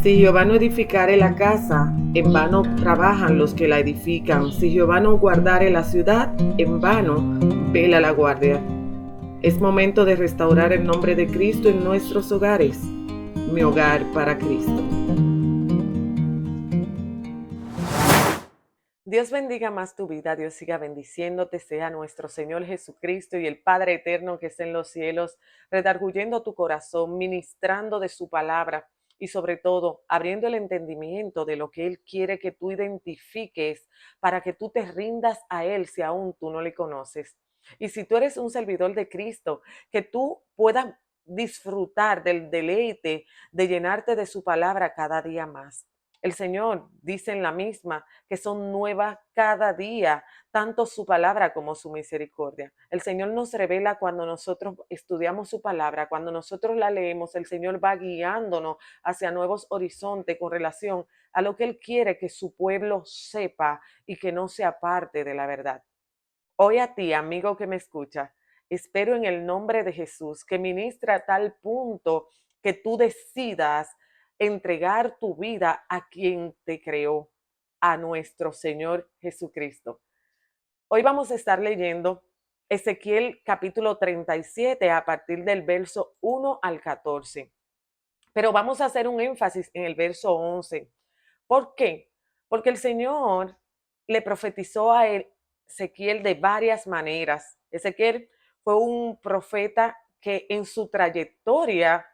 Si Jehová no edificare la casa, en vano trabajan los que la edifican. Si Jehová no guardare la ciudad, en vano vela la guardia. Es momento de restaurar el nombre de Cristo en nuestros hogares. Mi hogar para Cristo. Dios bendiga más tu vida, Dios siga bendiciéndote, sea nuestro Señor Jesucristo y el Padre eterno que está en los cielos, redarguyendo tu corazón, ministrando de su palabra y sobre todo abriendo el entendimiento de lo que Él quiere que tú identifiques para que tú te rindas a Él si aún tú no le conoces. Y si tú eres un servidor de Cristo, que tú puedas disfrutar del deleite de llenarte de su palabra cada día más. El Señor dice en la misma que son nuevas cada día, tanto su palabra como su misericordia. El Señor nos revela cuando nosotros estudiamos su palabra, cuando nosotros la leemos, el Señor va guiándonos hacia nuevos horizontes con relación a lo que Él quiere que su pueblo sepa y que no se aparte de la verdad. Hoy a ti, amigo que me escucha, espero en el nombre de Jesús que ministra a tal punto que tú decidas entregar tu vida a quien te creó, a nuestro Señor Jesucristo. Hoy vamos a estar leyendo Ezequiel capítulo 37 a partir del verso 1 al 14. Pero vamos a hacer un énfasis en el verso 11. ¿Por qué? Porque el Señor le profetizó a Ezequiel de varias maneras. Ezequiel fue un profeta que en su trayectoria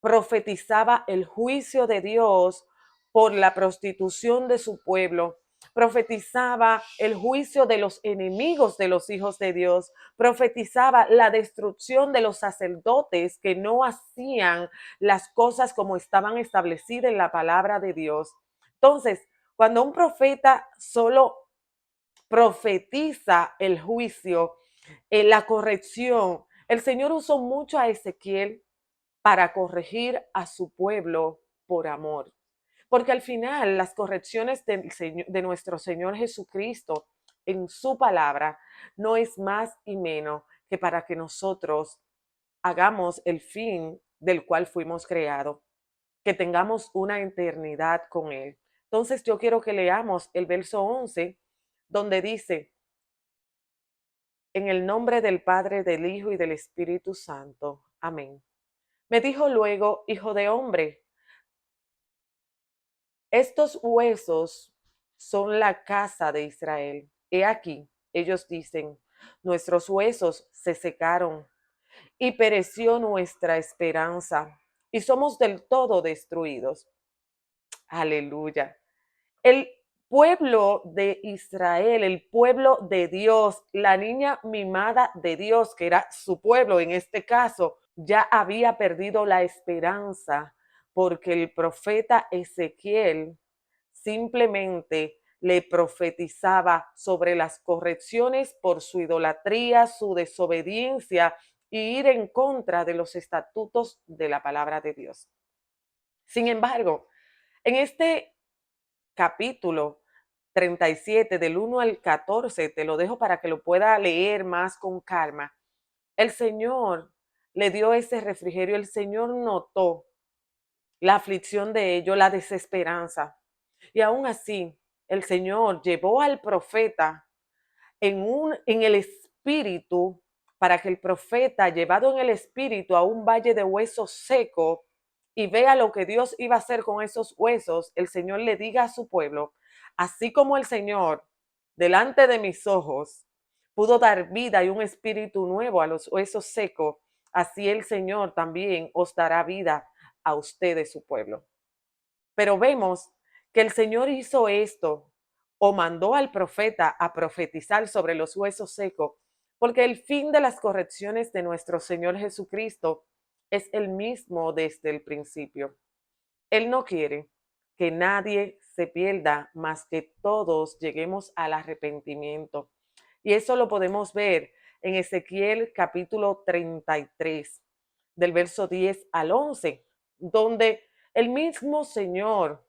profetizaba el juicio de Dios por la prostitución de su pueblo, profetizaba el juicio de los enemigos de los hijos de Dios, profetizaba la destrucción de los sacerdotes que no hacían las cosas como estaban establecidas en la palabra de Dios. Entonces, cuando un profeta solo profetiza el juicio, la corrección, el Señor usó mucho a Ezequiel para corregir a su pueblo por amor. Porque al final las correcciones de nuestro Señor Jesucristo en su palabra no es más y menos que para que nosotros hagamos el fin del cual fuimos creados, que tengamos una eternidad con Él. Entonces yo quiero que leamos el verso 11, donde dice, en el nombre del Padre, del Hijo y del Espíritu Santo. Amén. Me dijo luego, hijo de hombre, estos huesos son la casa de Israel. He aquí, ellos dicen, nuestros huesos se secaron y pereció nuestra esperanza y somos del todo destruidos. Aleluya. El pueblo de Israel, el pueblo de Dios, la niña mimada de Dios, que era su pueblo en este caso, ya había perdido la esperanza porque el profeta Ezequiel simplemente le profetizaba sobre las correcciones por su idolatría, su desobediencia y ir en contra de los estatutos de la palabra de Dios. Sin embargo, en este capítulo 37, del 1 al 14, te lo dejo para que lo pueda leer más con calma. El Señor le dio ese refrigerio, el Señor notó la aflicción de ellos, la desesperanza. Y aún así, el Señor llevó al profeta en el espíritu, para que el profeta, llevado en el espíritu a un valle de huesos secos, y vea lo que Dios iba a hacer con esos huesos, el Señor le diga a su pueblo, así como el Señor, delante de mis ojos, pudo dar vida y un espíritu nuevo a los huesos secos, así el Señor también os dará vida a ustedes, su pueblo. Pero vemos que el Señor hizo esto o mandó al profeta a profetizar sobre los huesos secos, porque el fin de las correcciones de nuestro Señor Jesucristo es el mismo desde el principio. Él no quiere que nadie se pierda, más que todos lleguemos al arrepentimiento. Y eso lo podemos ver en Ezequiel capítulo 33, del verso 10 al 11, donde el mismo Señor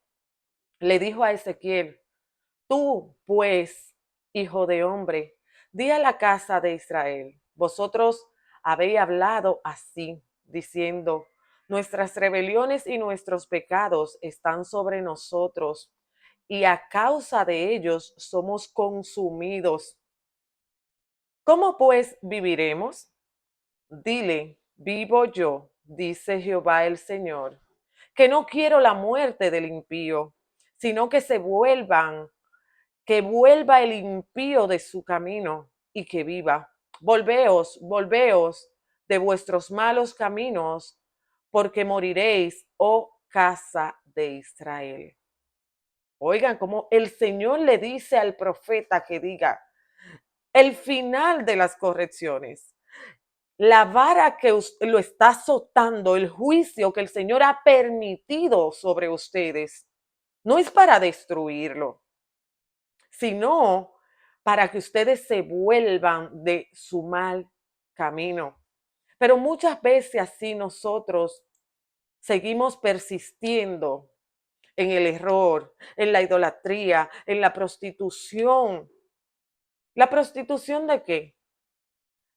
le dijo a Ezequiel, tú pues, hijo de hombre, di a la casa de Israel, vosotros habéis hablado así, diciendo, Nuestras rebeliones y nuestros pecados están sobre nosotros y a causa de ellos somos consumidos. ¿Cómo pues viviremos? Dile, vivo yo, dice Jehová el Señor, que no quiero la muerte del impío, sino que vuelva el impío de su camino y que viva. Volveos, volveos de vuestros malos caminos, porque moriréis, oh casa de Israel. Oigan, como el Señor le dice al profeta que diga el final de las correcciones. La vara que lo está azotando, el juicio que el Señor ha permitido sobre ustedes, no es para destruirlo, sino para que ustedes se vuelvan de su mal camino. Pero muchas veces así nosotros seguimos persistiendo en el error, en la idolatría, en la prostitución. ¿La prostitución de qué?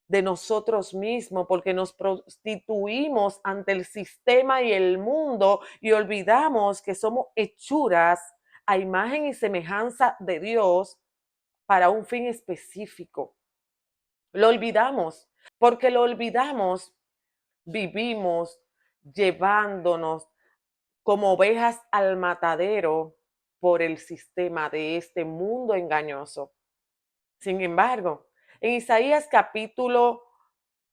De nosotros mismos, porque nos prostituimos ante el sistema y el mundo y olvidamos que somos hechuras a imagen y semejanza de Dios para un fin específico. Lo olvidamos, porque lo olvidamos, vivimos llevándonos como ovejas al matadero por el sistema de este mundo engañoso. Sin embargo, en Isaías capítulo,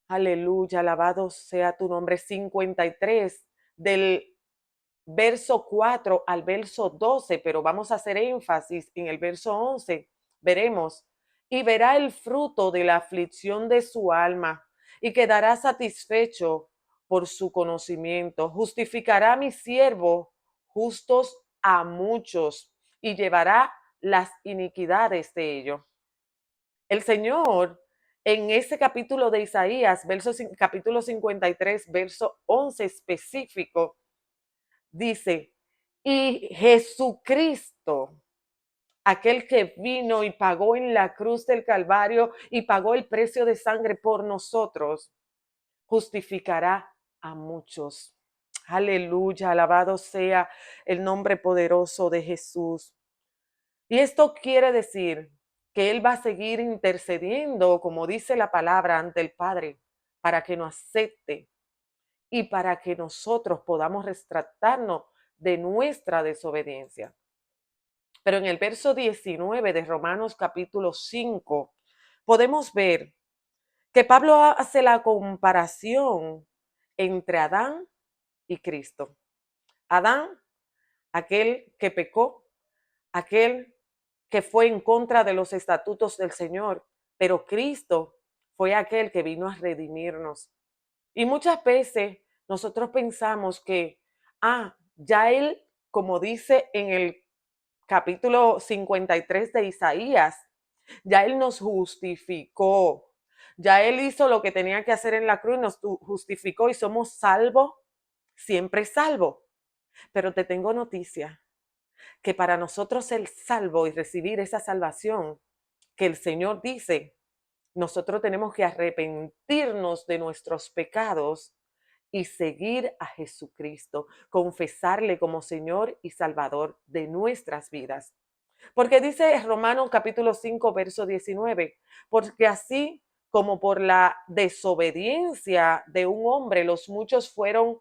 aleluya, alabado sea tu nombre, 53, del verso 4 al verso 12, pero vamos a hacer énfasis en el verso 11. Veremos, y verá el fruto de la aflicción de su alma y quedará satisfecho por su conocimiento. Justificará a mi siervo justos a muchos y llevará las iniquidades de ellos. El Señor en ese capítulo de Isaías, capítulo 53, verso 11 específico, dice, y Jesucristo, aquel que vino y pagó en la cruz del Calvario y pagó el precio de sangre por nosotros, justificará a muchos. Aleluya, alabado sea el nombre poderoso de Jesús. Y esto quiere decir que Él va a seguir intercediendo, como dice la palabra, ante el Padre, para que nos acepte y para que nosotros podamos retratarnos de nuestra desobediencia. Pero en el verso 19 de Romanos capítulo 5 podemos ver que Pablo hace la comparación entre Adán y Cristo. Adán, aquel que pecó, aquel que fue en contra de los estatutos del Señor, pero Cristo fue aquel que vino a redimirnos. Y muchas veces nosotros pensamos que, ya Él, como dice en el capítulo 53 de Isaías, ya Él nos justificó, ya Él hizo lo que tenía que hacer en la cruz, nos justificó y somos salvos, siempre salvos. Pero te tengo noticia, que para nosotros ser salvo y recibir esa salvación que el Señor dice, nosotros tenemos que arrepentirnos de nuestros pecados y seguir a Jesucristo, confesarle como Señor y Salvador de nuestras vidas. Porque dice Romanos capítulo 5, verso 19, porque así como por la desobediencia de un hombre los muchos fueron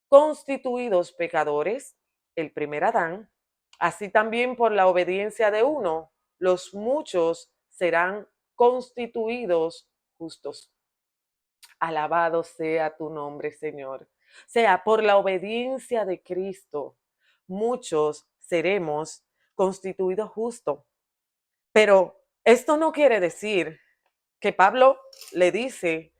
constituidos pecadores, el primer Adán, así también por la obediencia de uno, los muchos serán constituidos justos. Alabado sea tu nombre, Señor. Sea por la obediencia de Cristo, muchos seremos constituidos justos. Pero esto no quiere decir que Pablo le dice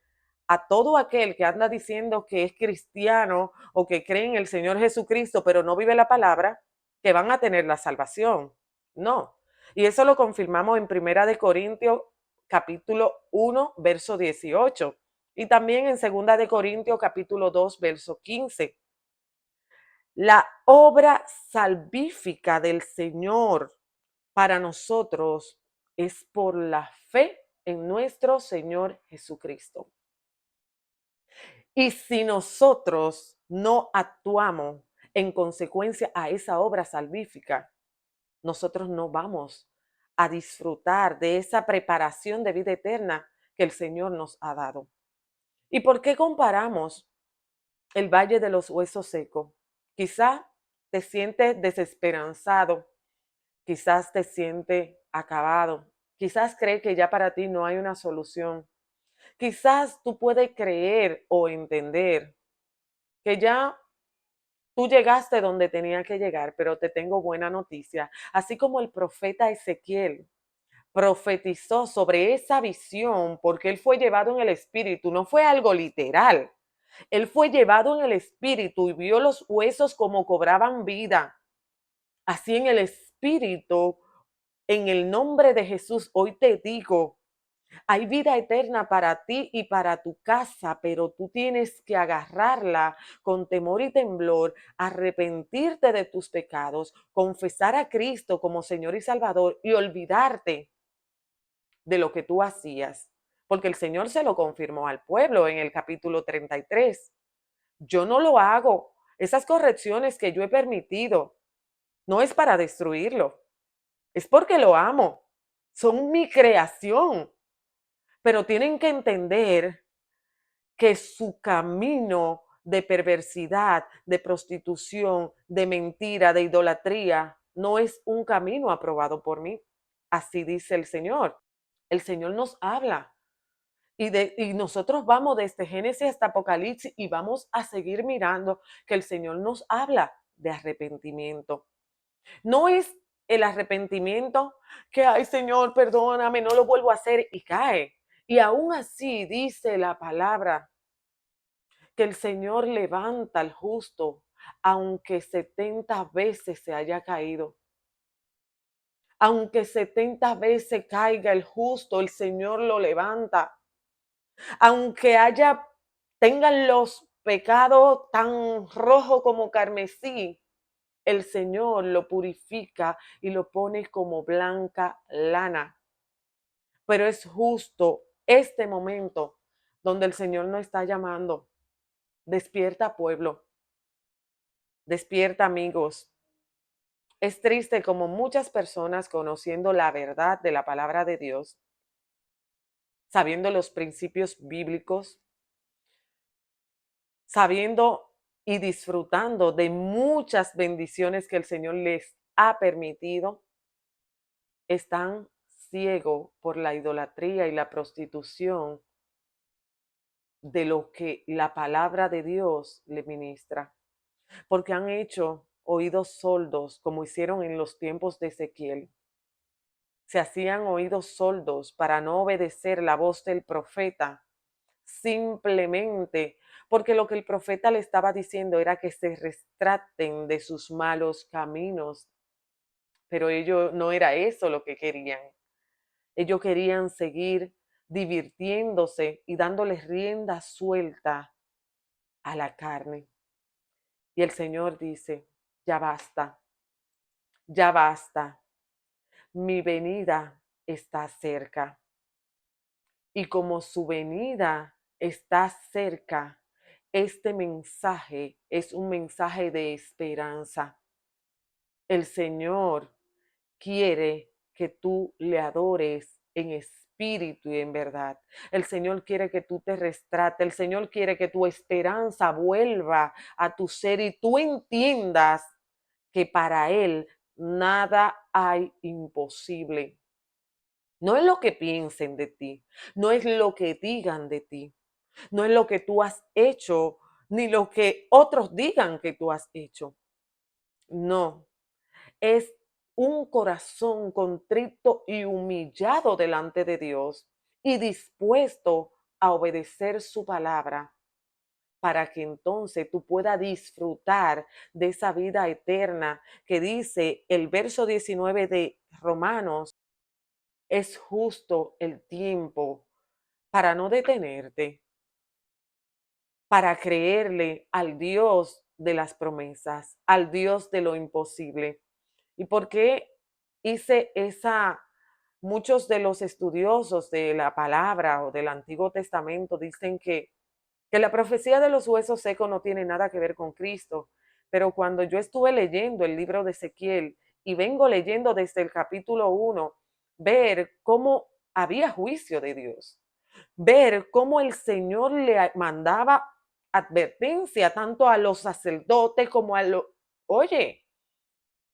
a todo aquel que anda diciendo que es cristiano o que cree en el Señor Jesucristo, pero no vive la palabra, que van a tener la salvación. No. Y eso lo confirmamos en Primera de Corintios capítulo 1, verso 18. Y también en Segunda de Corintios capítulo 2, verso 15. La obra salvífica del Señor para nosotros es por la fe en nuestro Señor Jesucristo. Y si nosotros no actuamos en consecuencia a esa obra salvífica, nosotros no vamos a disfrutar de esa preparación de vida eterna que el Señor nos ha dado. ¿Y por qué comparamos el valle de los huesos secos? Quizá te sientes desesperanzado, quizás te sientes acabado, quizás crees que ya para ti no hay una solución. Quizás tú puedes creer o entender que ya tú llegaste donde tenía que llegar, pero te tengo buena noticia. Así como el profeta Ezequiel profetizó sobre esa visión, porque él fue llevado en el espíritu, no fue algo literal. Él fue llevado en el espíritu y vio los huesos como cobraban vida. Así en el espíritu, en el nombre de Jesús, hoy te digo, hay vida eterna para ti y para tu casa, pero tú tienes que agarrarla con temor y temblor, arrepentirte de tus pecados, confesar a Cristo como Señor y Salvador y olvidarte de lo que tú hacías. Porque el Señor se lo confirmó al pueblo en el capítulo 33. Yo no lo hago. Esas correcciones que yo he permitido no es para destruirlo, es porque lo amo. Son mi creación. Pero tienen que entender que su camino de perversidad, de prostitución, de mentira, de idolatría, no es un camino aprobado por mí. Así dice el Señor. El Señor nos habla y nosotros vamos desde Génesis hasta Apocalipsis y vamos a seguir mirando que el Señor nos habla de arrepentimiento. No es el arrepentimiento que, ay Señor, perdóname, no lo vuelvo a hacer y cae. Y aún así dice la palabra que el Señor levanta al justo, aunque 70 veces se haya caído. Aunque 70 veces caiga el justo, el Señor lo levanta. Aunque tengan los pecados tan rojos como carmesí, el Señor lo purifica y lo pone como blanca lana. Pero es justo este momento donde el Señor nos está llamando. Despierta, pueblo. Despierta, amigos. Es triste como muchas personas conociendo la verdad de la palabra de Dios, sabiendo los principios bíblicos, sabiendo y disfrutando de muchas bendiciones que el Señor les ha permitido, están ciegos por la idolatría y la prostitución de lo que la palabra de Dios le ministra, porque han hecho oídos sordos como hicieron en los tiempos de Ezequiel. Se hacían oídos sordos para no obedecer la voz del profeta, simplemente porque lo que el profeta le estaba diciendo era que se retraten de sus malos caminos, pero ellos no era eso lo que querían. Ellos querían seguir divirtiéndose y dándoles rienda suelta a la carne. Y el Señor dice, ya basta, ya basta, mi venida está cerca. Y como su venida está cerca, este mensaje es un mensaje de esperanza. El Señor quiere que tú le adores en espíritu y en verdad. El Señor quiere que tú te restrates. El Señor quiere que tu esperanza vuelva a tu ser y tú entiendas que para Él nada hay imposible. No es lo que piensen de ti, no es lo que digan de ti, no es lo que tú has hecho, ni lo que otros digan que tú has hecho. No, es un corazón contrito y humillado delante de Dios y dispuesto a obedecer su palabra para que entonces tú puedas disfrutar de esa vida eterna que dice el verso 19 de Romanos. Es justo el tiempo para no detenerte, para creerle al Dios de las promesas, al Dios de lo imposible. ¿Y por qué hice esa? Muchos de los estudiosos de la palabra o del Antiguo Testamento dicen que que la profecía de los huesos secos no tiene nada que ver con Cristo, pero cuando yo estuve leyendo el libro de Ezequiel y vengo leyendo desde el capítulo 1, ver cómo había juicio de Dios, ver cómo el Señor le mandaba advertencia tanto a los sacerdotes como oye,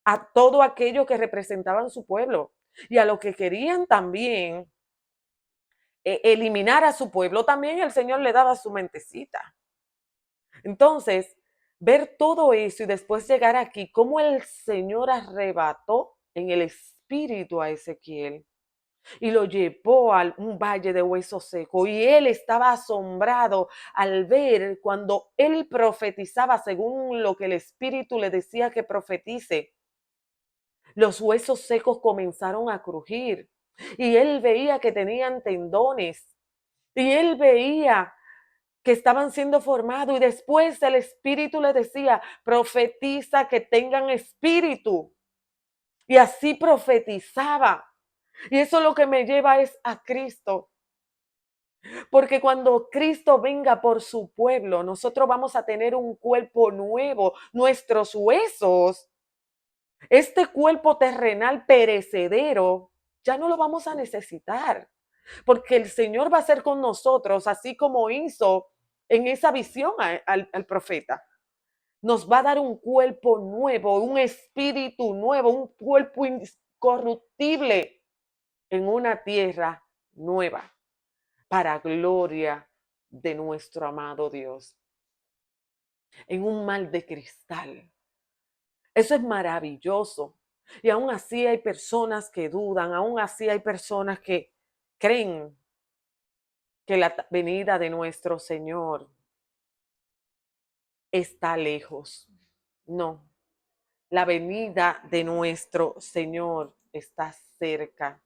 a todo aquello que representaban su pueblo y a lo que querían también eliminar a su pueblo, también el Señor le daba su mentecita. Entonces, ver todo eso y después llegar aquí, cómo el Señor arrebató en el espíritu a Ezequiel y lo llevó a un valle de huesos secos. Y él estaba asombrado al ver cuando él profetizaba según lo que el espíritu le decía que profetice. Los huesos secos comenzaron a crujir y él veía que tenían tendones y él veía que estaban siendo formados y después el espíritu le decía, profetiza que tengan espíritu. Y así profetizaba. Y eso lo que me lleva es a Cristo. Porque cuando Cristo venga por su pueblo, nosotros vamos a tener un cuerpo nuevo. Nuestros huesos, este cuerpo terrenal perecedero, ya no lo vamos a necesitar. Porque el Señor va a ser con nosotros, así como hizo en esa visión al profeta. Nos va a dar un cuerpo nuevo, un espíritu nuevo, un cuerpo incorruptible en una tierra nueva, para gloria de nuestro amado Dios, en un mar de cristal. Eso es maravilloso. Y aún así hay personas que dudan, aún así hay personas que creen que la venida de nuestro Señor está lejos. No, la venida de nuestro Señor está cerca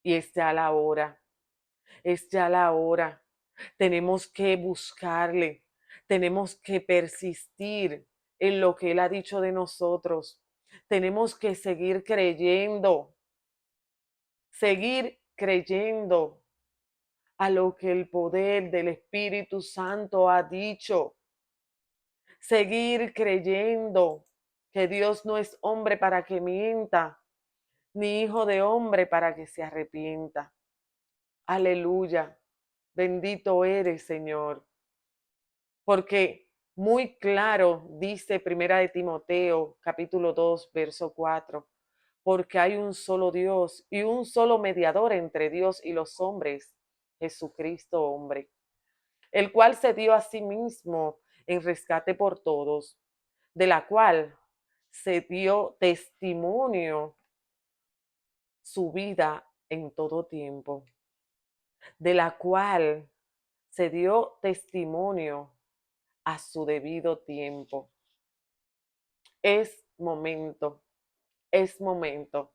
y es ya la hora, es ya la hora. Tenemos que buscarle, tenemos que persistir en lo que Él ha dicho de nosotros. Tenemos que seguir creyendo a lo que el poder del Espíritu Santo ha dicho. Seguir creyendo que Dios no es hombre para que mienta, ni hijo de hombre para que se arrepienta. Aleluya. Bendito eres, Señor. Porque muy claro dice Primera de Timoteo, capítulo 2, verso 4, porque hay un solo Dios y un solo mediador entre Dios y los hombres, Jesucristo hombre, el cual se dio a sí mismo en rescate por todos, de la cual se dio testimonio su vida en todo tiempo, de la cual se dio testimonio a su debido tiempo. Es momento, es momento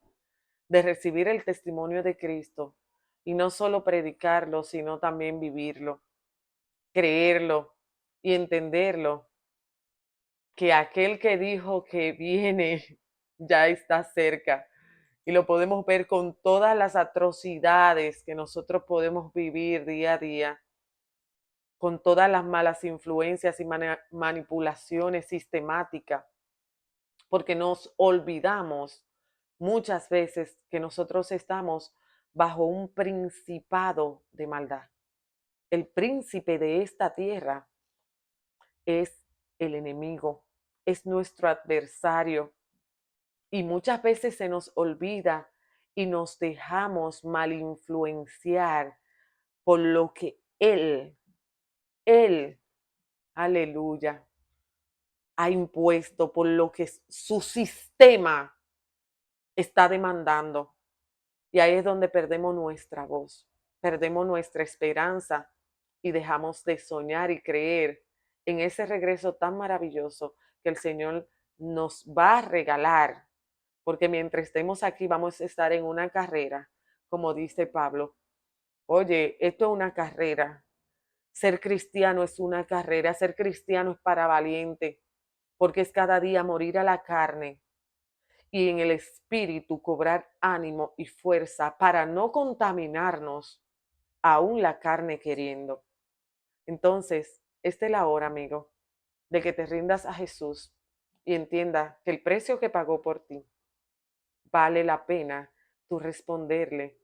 de recibir el testimonio de Cristo y no solo predicarlo, sino también vivirlo, creerlo y entenderlo, que aquel que dijo que viene ya está cerca. Y lo podemos ver con todas las atrocidades que nosotros podemos vivir día a día, con todas las malas influencias y manipulaciones sistemáticas, porque nos olvidamos muchas veces que nosotros estamos bajo un principado de maldad. El príncipe de esta tierra es el enemigo, es nuestro adversario. Y muchas veces se nos olvida y nos dejamos mal influenciar por lo que él, aleluya, ha impuesto, por lo que su sistema está demandando. Y ahí es donde perdemos nuestra voz, perdemos nuestra esperanza y dejamos de soñar y creer en ese regreso tan maravilloso que el Señor nos va a regalar. Porque mientras estemos aquí vamos a estar en una carrera, como dice Pablo. Oye, esto es una carrera. Ser cristiano es una carrera. Ser cristiano es para valiente, porque es cada día morir a la carne y en el espíritu cobrar ánimo y fuerza para no contaminarnos, aún la carne queriendo. Entonces, esta es la hora, amigo, de que te rindas a Jesús y entienda que el precio que pagó por ti vale la pena tú responderle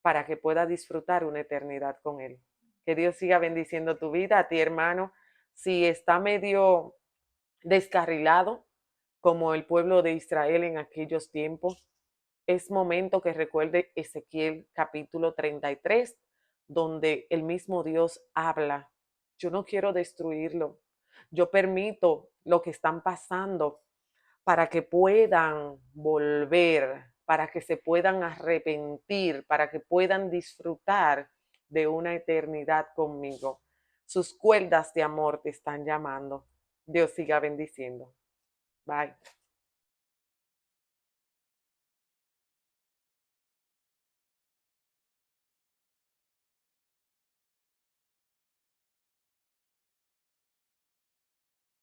para que puedas disfrutar una eternidad con Él. Que Dios siga bendiciendo tu vida, a ti hermano. Si está medio descarrilado, como el pueblo de Israel en aquellos tiempos, es momento que recuerde Ezequiel capítulo 33, donde el mismo Dios habla. Yo no quiero destruirlo. Yo permito lo que están pasando para que puedan volver, para que se puedan arrepentir, para que puedan disfrutar de una eternidad conmigo. Sus cuerdas de amor te están llamando. Dios siga bendiciendo. Bye.